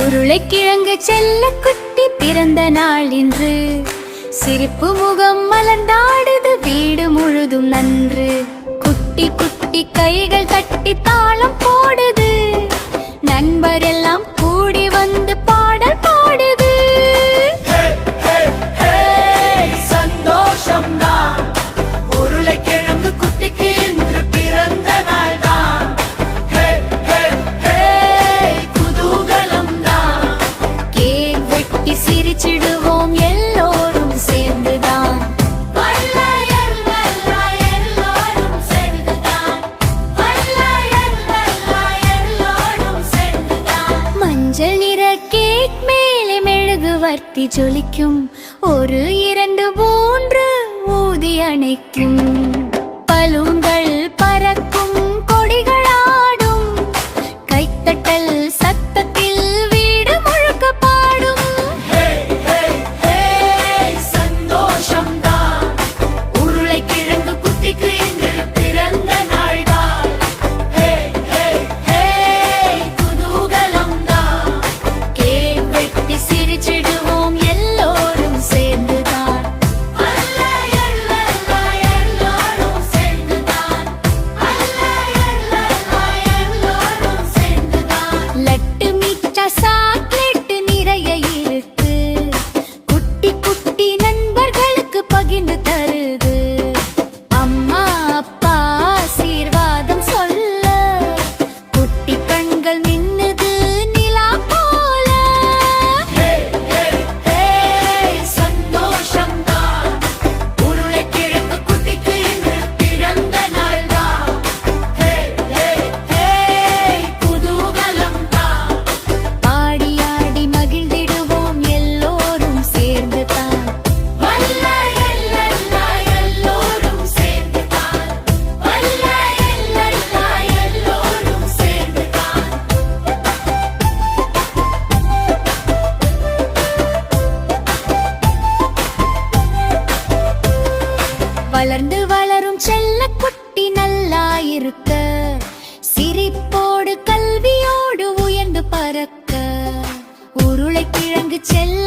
உருளைக்கிழங்கு செல்ல குட்டி பிறந்த நாள் இன்று, சிரிப்பு முகம் மலர்ந்தாடுது வீடு முழுதும் நன்று. குட்டி குட்டி கைகள் தட்டி தாளம் போடுது, நண்பர் எல்லாம் கூடி வந்து பாடல் பாடுது. சந்தோஷம் தான், உருளைக்கிழங்கு குட்டிக்கு இன்று பிறந்த நாள் தான். குதூகலம் தான், கேக் வெட்டி சிரிச்சிடுவோம் எல்லோரும் சேர்ந்துதான். மஞ்சள் நிற கேக் மேலே மெழுகுவர்த்தி ஜொலிக்கும், 1 2 3 ஊதி அணைக்கும். பலூன்கள் பறக்கும், கொடிகளாடும், கைத்தட்டல் சத்தத்தில் வீடு முழுக்க பாடும். சந்தோஷம் தான், உருளைக்கிழங்கு குட்டிக்கு இன்று பிறந்த நாள் தான். குதூகலம் தான், கேக் வெட்டி சிரிச்சிடுவோம் எல்லோரும் சேர்ந்துதான். எல்லாரும் சேர்ந்துதான். எல்லாரும் சேர்ந்துதான். லட்டு மீட்டா சாக்லேட் நிறைய இருக்கு, குட்டி குட்டி நண்பர்களுக்கு பகிர்ந்து தருது. அம்மா அப்பா ஆசீர்வாதம் சொல்ல, குட்டி கண்கள் மின்னுது நிலா போல. சந்தோஷம் தான், உருளைக்கிழங்கு குட்டிக்கு இன்று பிறந்த நாள் தான். குதூகலம் தான், ஆடி ஆடி மகிழ்ந்திடுவோம் எல்லோரும் சேர்ந்துதான். எல்லோரும் சேர்ந்துதான். எல்லோரும் சேர்ந்துதான். வளர்ந்து வளரும் செல்ல குட்டி நல்லா இருக்க, சிரிப்போடு கல்வியோடு உயர்ந்து பறக்க. உருளைக்கிழங்கு செல்ல